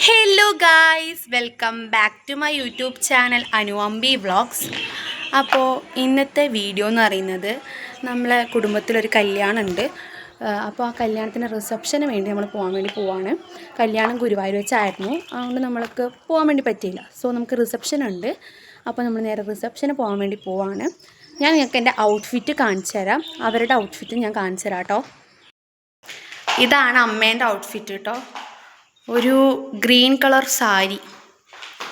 Hello guys, welcome back to my YouTube channel Anuambi vlogs. അപ്പോൾ ഇന്നത്തെ video എന്ന് പറയുന്നത് നമ്മളെ കുടുംബത്തിലൊരു കല്യാണമുണ്ട്. അപ്പോൾ ആ കല്യാണത്തിൻ്റെ റിസപ്ഷന് വേണ്ടി നമ്മൾ പോകാൻ വേണ്ടി പോവാണ്. കല്യാണം ഗുരുവായൂർ വെച്ചായിരുന്നു, അതുകൊണ്ട് നമ്മൾക്ക് പോകാൻ വേണ്ടി പറ്റിയില്ല. സോ നമുക്ക് റിസപ്ഷൻ ഉണ്ട്. അപ്പോൾ നമ്മൾ നേരെ റിസപ്ഷന് പോകാൻ വേണ്ടി പോവാണ്. ഞാൻ നിങ്ങൾക്ക് എൻ്റെ ഔട്ട്ഫിറ്റ് കാണിച്ചു തരാം. അവരുടെ ഔട്ട്ഫിറ്റ് ഞാൻ കാണിച്ചു തരാം കേട്ടോ. ഇതാണ് അമ്മേൻ്റെ ഔട്ട്ഫിറ്റ് കേട്ടോ. ഒരു green colour sari,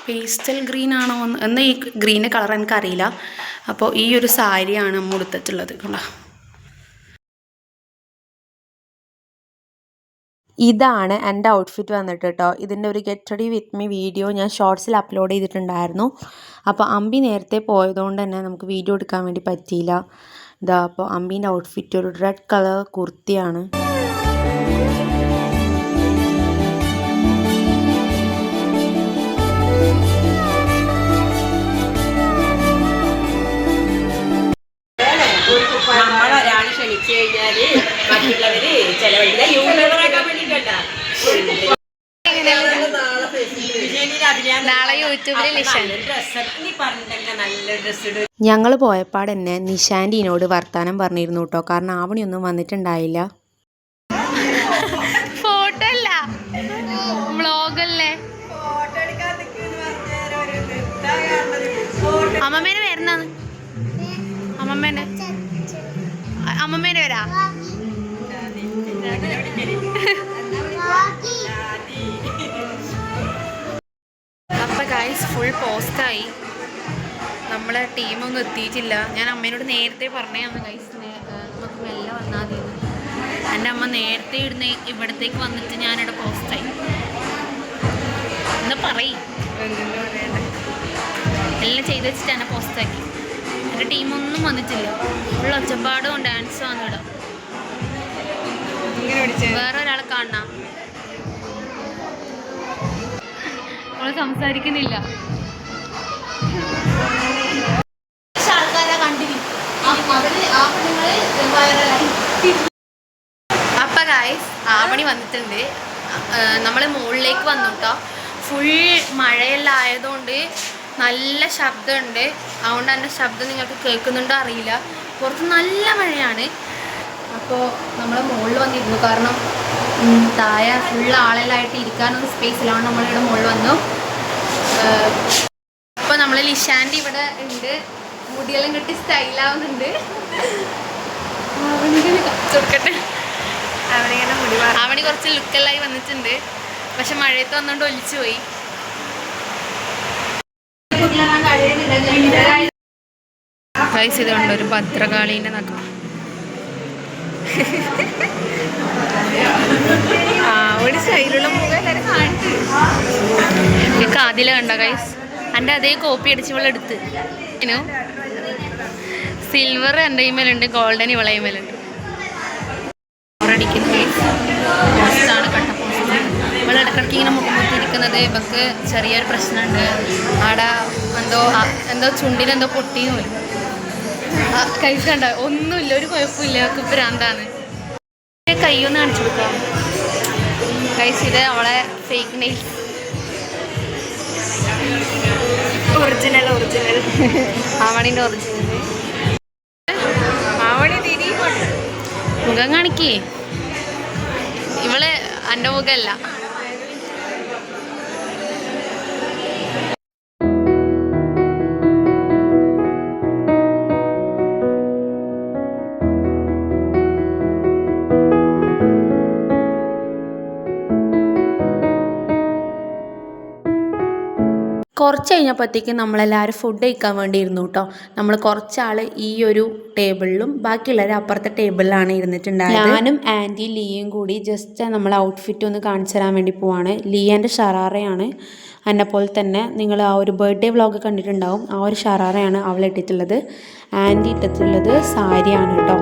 pastel green ആണോ എന്ന് ഈ ഗ്രീൻ്റെ കളർ എനിക്കറിയില്ല. അപ്പോൾ ഈ ഒരു സാരിയാണ് അമ്മ ഉടുത്തിട്ടുള്ളത് കണ്ടോ. ഇതാണ് എൻ്റെ ഔട്ട്ഫിറ്റ് വന്നിട്ട് കേട്ടോ. ഇതിൻ്റെ ഒരു get ready with me video ഞാൻ ഷോർട്സിൽ അപ്ലോഡ് ചെയ്തിട്ടുണ്ടായിരുന്നു. അപ്പോൾ അമ്പി നേരത്തെ പോയതുകൊണ്ട് തന്നെ നമുക്ക് വീഡിയോ എടുക്കാൻ വേണ്ടി പറ്റിയില്ല. ഇതാ അപ്പോൾ അമ്പീൻ്റെ ഔട്ട്ഫിറ്റ് ഒരു റെഡ് കളർ കുർത്തിയാണ്. ഞങ്ങൾ പോയപ്പാട് തന്നെ നിഷാൻ്റിനോട് വർത്താനം പറഞ്ഞിരുന്നു കേട്ടോ. കാരണം ആവണിയൊന്നും വന്നിട്ടുണ്ടായില്ല. ഫോട്ടോ അല്ല, വ്ളോഗല്ലേ. അമ്മമ്മേനെ വരുന്നാണ്, അമ്മമ്മേനെ വരാ. അപ്പം ഗൈസ് ഫുൾ പോസ്റ്റായി. നമ്മളെ ടീമൊന്നും എത്തിയിട്ടില്ല. ഞാൻ അമ്മേനോട് നേരത്തെ പറഞ്ഞതാണ് ഗൈസ്, നമുക്ക് മെല്ലെ വന്നാൽ മതി. എൻ്റെ അമ്മ നേരത്തെ ഇവിടത്തേക്ക് വന്നിട്ട് ഞാനിവിടെ പോസ്റ്റായി. എന്താ പറയും, എല്ലാം ചെയ്ത് വെച്ചിട്ട് എന്നെ പോസ്റ്റാക്കി. എൻ്റെ ടീമൊന്നും വന്നിട്ടില്ല. ഫുൾ ഒച്ചപ്പാടും ഡാൻസും ആണ് ഇവിടെ. വേറെ ഒരാളെ കാണാം, അവള് സംസാരിക്കുന്നില്ല. അപ്പൊ ഗൈസ് ആവണി വന്നിട്ടുണ്ട്. നമ്മൾ മുകളിലേക്ക് വന്നു കേട്ടോ. ഫുൾ മഴയെല്ലാം ആയതുകൊണ്ട് നല്ല ശബ്ദമുണ്ട്. അതുകൊണ്ട് എൻ്റെ ശബ്ദം നിങ്ങൾക്ക് കേൾക്കുന്നുണ്ടോ അറിയില്ല. പുറത്ത് നല്ല മഴയാണ്. അപ്പോൾ നമ്മൾ മുകളിൽ വന്നിരുന്നു. കാരണം താഴെ ഫുൾ ആളെല്ലാം ആയിട്ട് ഇരിക്കാനൊന്നും സ്പേസ് ഇല്ല. അതുകൊണ്ട് നമ്മളിവിടെ മുകളിൽ വന്നു. അപ്പോൾ നമ്മൾ ലിഷാൻ്റെ ഇവിടെ ഉണ്ട്. മുടിയെല്ലാം കെട്ടി സ്റ്റൈലാവുന്നുണ്ട്. അവണി കുറച്ച് ലുക്കെല്ലായി വന്നിട്ടുണ്ട്. പക്ഷെ മഴയത്ത് വന്നുകൊണ്ട് ഒലിച്ചു പോയി. ഗൈസ് ഇതുണ്ട് ഒരു ഭദ്രകാളീൻ്റെ നഖം. ഒരു സ്റ്റൈലുള്ള മുഖം എനിക്ക് അതിൽ കണ്ട ഗൈസ്. എൻ്റെ അതേ കോപ്പി അടിച്ച് ഇവളെടുത്ത്. സിൽവർ എൻ്റെ ഇമേലുണ്ട്, ഗോൾഡൻ ഇവളെ ഇമേലുണ്ട്. അടിക്കുന്ന ഗൈസ് പോസ്റ്റാണ്, കട്ട പോസ്റ്റ്. ഇവൾ ഇടയ്ക്കിടയ്ക്ക് ഇങ്ങനെ മുഖത്തിരിക്കുന്നത് ഇവൾക്ക് ചെറിയൊരു പ്രശ്നമുണ്ട്. അവിടെ എന്തോ ചുണ്ടിനെന്തോ പൊട്ടിയെന്ന് വരും. കൈസ് കണ്ട ഒന്നുമില്ല, ഒരു കുഴപ്പമില്ല. അവൾക്ക് ഭ്രാന്താണ്. കൈയൊന്ന് കാണിച്ചു കൊടുക്കാം കൈസ്. ഇത് അവളെ ഫേക്ക് നെയിൽസ്, ഒറിജിനൽ ആവണിൻ്റെ ഒറിജിനൽ. മുഖം കാണിക്കേ, ഇവള് എൻ്റെ മുഖമല്ല. കുറച്ച് കഴിഞ്ഞപ്പോഴത്തേക്ക് നമ്മളെല്ലാവരും ഫുഡ് കഴിക്കാൻ വേണ്ടി ഇരുന്നു കേട്ടോ. നമ്മൾ കുറച്ചാൾ ഈ ഒരു ടേബിളിലും ബാക്കിയുള്ളവർ അപ്പുറത്തെ ടേബിളിലാണ് ഇരുന്നിട്ടുണ്ടായത്. ഞാനും ആൻറ്റി ലിയയും കൂടി ജസ്റ്റ് നമ്മളെ ഔട്ട്ഫിറ്റ് ഒന്ന് കാണിച്ചു തരാൻ വേണ്ടി പോവാണ്. ലിയൻ്റെ ഷറാറയാണ്. എന്നെ പോലെ തന്നെ നിങ്ങൾ ആ ഒരു ബർത്ത്ഡേ വ്ളോഗ് കണ്ടിട്ടുണ്ടാവും. ആ ഒരു ഷറാറയാണ് അവൾ ഇട്ടിട്ടുള്ളത്. ആൻറ്റി ഇട്ടിട്ടുള്ളത് സാരിയാണ് കേട്ടോ.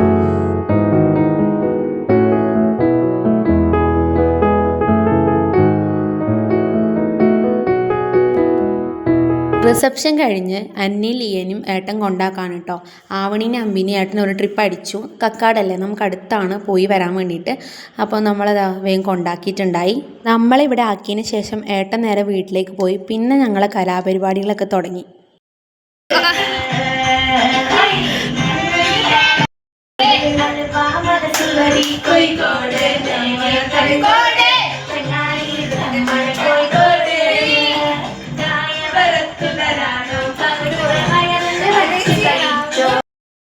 റിസപ്ഷൻ കഴിഞ്ഞ് അന്നയും ലിയനും ഏട്ടൻ കൊണ്ടാക്കാണ് കേട്ടോ. ആവണീനെ അമ്പിനി ഏട്ടൻ ഒരു ട്രിപ്പ് അടിച്ചു. കക്കാടല്ലേ, നമുക്ക് അടുത്താണ് പോയി വരാൻ വേണ്ടിയിട്ട്. അപ്പോൾ നമ്മളത് വേഗം കൊണ്ടാക്കിയിട്ടുണ്ടായി. നമ്മളിവിടെ ആക്കിയതിന് ശേഷം ഏട്ടൻ നേരെ വീട്ടിലേക്ക് പോയി. പിന്നെ ഞങ്ങളെ കലാപരിപാടികളൊക്കെ തുടങ്ങി.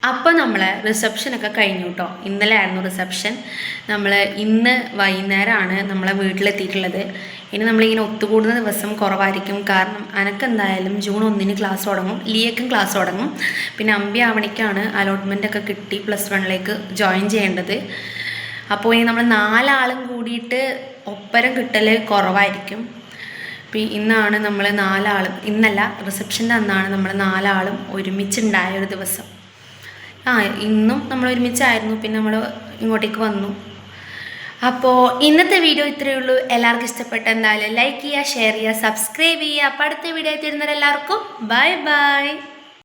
അപ്പോൾ നമ്മളെ റിസപ്ഷനൊക്കെ കഴിഞ്ഞു കേട്ടോ. ഇന്നലെ ആയിരുന്നു റിസപ്ഷൻ. നമ്മൾ ഇന്ന് വൈകുന്നേരമാണ് നമ്മളെ വീട്ടിലെത്തിയിട്ടുള്ളത്. ഇനി നമ്മളിങ്ങനെ ഒത്തുകൂടുന്ന ദിവസം കുറവായിരിക്കും. കാരണം അനക്കെന്തായാലും ജൂൺ 1 ക്ലാസ് തുടങ്ങും, ലിയക്കും ക്ലാസ് തുടങ്ങും. പിന്നെ അമ്പി ആവണിക്കാണ് അലോട്ട്മെൻറ്റൊക്കെ കിട്ടി +1 ജോയിൻ ചെയ്യേണ്ടത്. അപ്പോൾ ഇനി നമ്മൾ 4 ആളും കൂടിയിട്ട് ഒപ്പരം കിട്ടൽ കുറവായിരിക്കും. ഇന്നാണ് നമ്മൾ 4 ആളും, ഇന്നല്ല റിസപ്ഷൻ്റെ അന്നാണ് നമ്മൾ 4 ആളും ഒരുമിച്ചുണ്ടായ ഒരു ദിവസം. ഇന്നും നമ്മൾ ഒരുമിച്ചായിരുന്നു. പിന്നെ നമ്മൾ ഇങ്ങോട്ടേക്ക് വന്നു. അപ്പോൾ ഇന്നത്തെ വീഡിയോ ഇത്രയേ ഉള്ളൂ. എല്ലാവർക്കും ഇഷ്ടപ്പെട്ട എന്തായാലും ലൈക്ക് ചെയ്യുക, ഷെയർ ചെയ്യുക, സബ്സ്ക്രൈബ് ചെയ്യുക. അപ്പോൾ അടുത്ത വീഡിയോ എത്തിയിരുന്നവരെല്ലാവർക്കും ബൈ ബൈ.